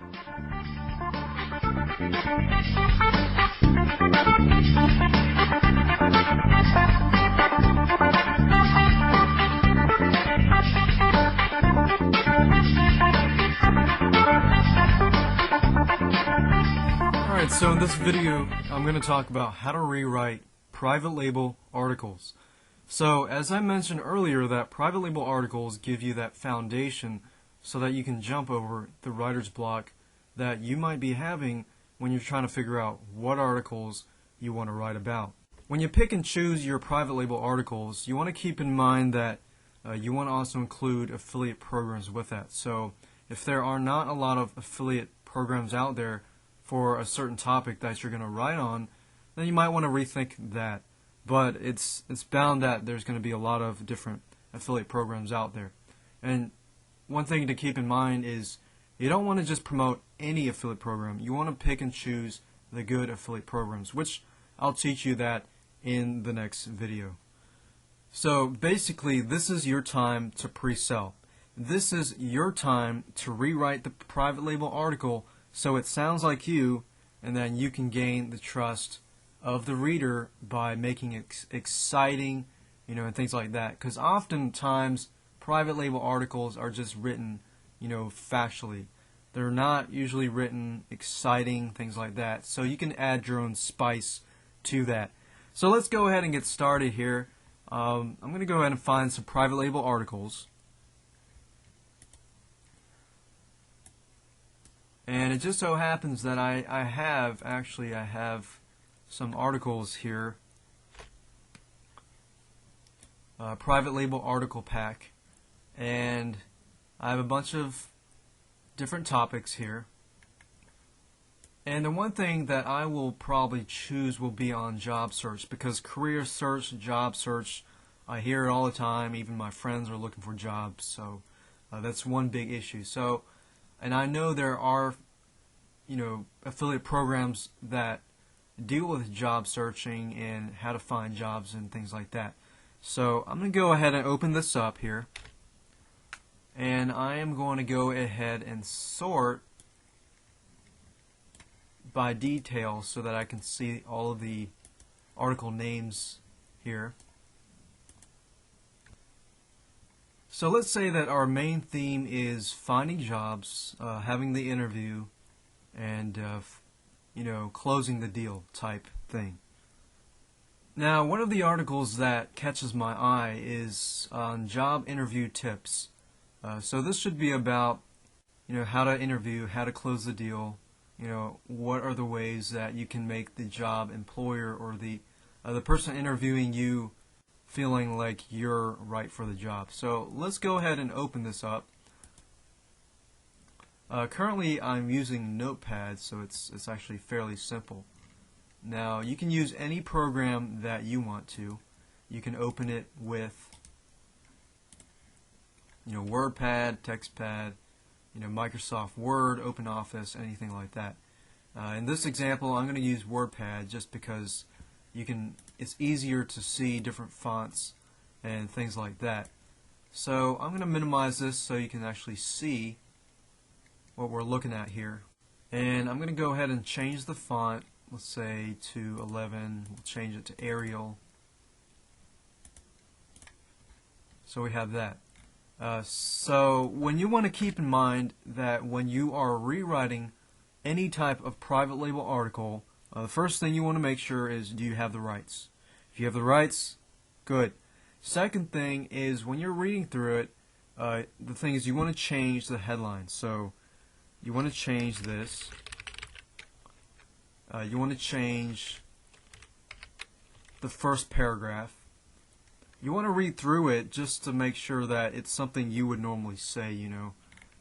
Alright, so in this video I'm going to talk about how to rewrite private label articles. So as I mentioned earlier, that private label articles give you that foundation so that you can jump over the writer's block that you might be having when you're trying to figure out what articles you want to write about. When you pick and choose your private label articles, you want to keep in mind that you want to also include affiliate programs with that. So if there are not a lot of affiliate programs out there for a certain topic that you're going to write on, then you might want to rethink that. But it's bound that there's going to be a lot of different affiliate programs out there. And one thing to keep in mind is you don't want to just promote any affiliate program. You want to pick and choose the good affiliate programs, which I'll teach you that in the next video. So basically, this is your time to pre-sell. This is your time to rewrite the private label article so it sounds like you, and then you can gain the trust of the reader by making it exciting, and things like that. Because oftentimes private label articles are just written, factually. They're not usually written exciting, things like that. So you can add your own spice to that. So let's go ahead and get started here. I'm going to go ahead and find some private label articles. And it just so happens that I have some articles here, private label article pack, and I have a bunch of different topics here. And the one thing that I will probably choose will be on job search, because career search, job search, I hear it all the time. Even my friends are looking for jobs, so that's one big issue. So, and I know there are, affiliate programs that deal with job searching and how to find jobs and things like that. So I'm going to go ahead and open this up here, and I am going to go ahead and sort by detail so that I can see all of the article names here. So let's say that our main theme is finding jobs, having the interview, and closing the deal type thing. Now, one of the articles that catches my eye is on job interview tips. So this should be about how to interview, how to close the deal. What are the ways that you can make the job employer or the person interviewing you feeling like you're right for the job. So let's go ahead and open this up. Currently I'm using Notepad, so it's actually fairly simple. Now you can use any program that you want to. You can open it with WordPad, TextPad, Microsoft Word, OpenOffice, anything like that. In this example, I'm going to use WordPad just because it's easier to see different fonts and things like that. So I'm going to minimize this so you can actually see what we're looking at here. And I'm going to go ahead and change the font, let's say to 11, we'll change it to Arial. So we have that. So when you want to keep in mind that when you are rewriting any type of private label article, the first thing you want to make sure is, do you have the rights? If you have the rights, good. Second thing is, when you're reading through it, the thing is you want to change the headline. So you want to change this. You want to change the first paragraph. You want to read through it just to make sure that it's something you would normally say,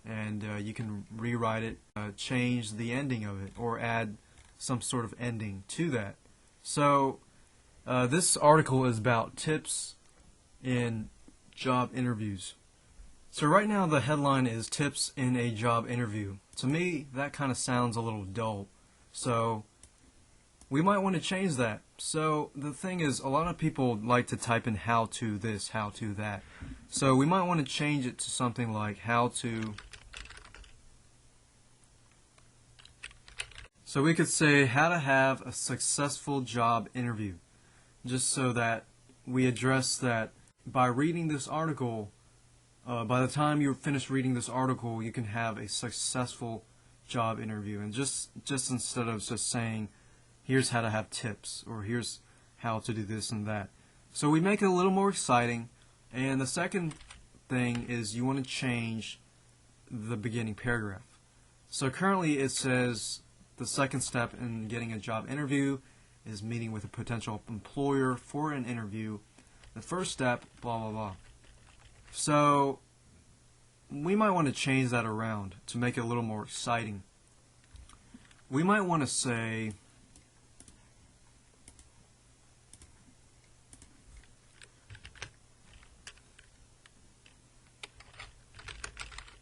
and you can rewrite it, change the ending of it, or add some sort of ending to that. So this article is about tips in job interviews. So right now the headline is tips in a job interview. To me, that kind of sounds a little dull. So we might want to change that. So the thing is, a lot of people like to type in how to this, how to that. So we might want to change it to something like how to So we could say how to have a successful job interview, just so that we address that by reading this article, by the time you finish reading this article, you can have a successful job interview. And just instead of just saying, here's how to have tips, or here's how to do this and that. So we make it a little more exciting. And the second thing is you want to change the beginning paragraph. So currently it says the second step in getting a job interview is meeting with a potential employer for an interview. The first step, blah, blah, blah. So we might want to change that around to make it a little more exciting. We might want to say,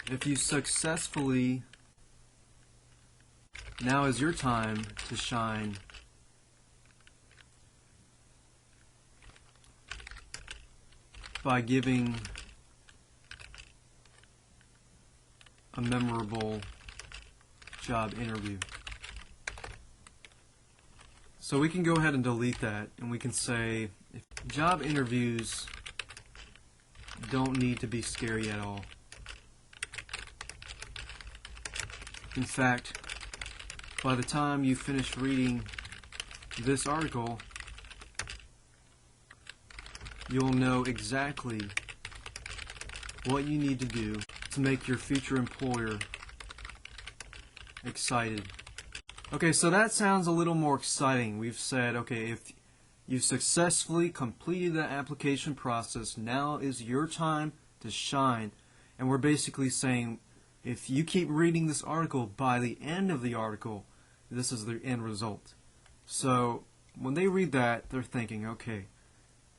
if you successfully, now is your time to shine. By giving a memorable job interview. So we can go ahead and delete that, and we can say if job interviews don't need to be scary at all. In fact, by the time you finish reading this article, you'll know exactly what you need to do to make your future employer excited. Okay, so that sounds a little more exciting. We've said, okay, if you successfully completed the application process, now is your time to shine. And we're basically saying, if you keep reading this article, by the end of the article, this is the end result. So when they read that, they're thinking, okay,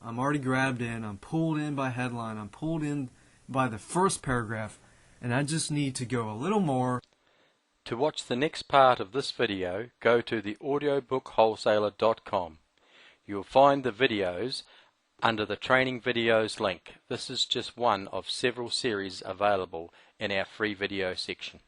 I'm already grabbed in, I'm pulled in by headline, I'm pulled in by the first paragraph, and I just need to go a little more. To watch the next part of this video, go to theaudiobook.wholesaler.com. You'll find the videos under the training videos link. This is just one of several series available in our free video section.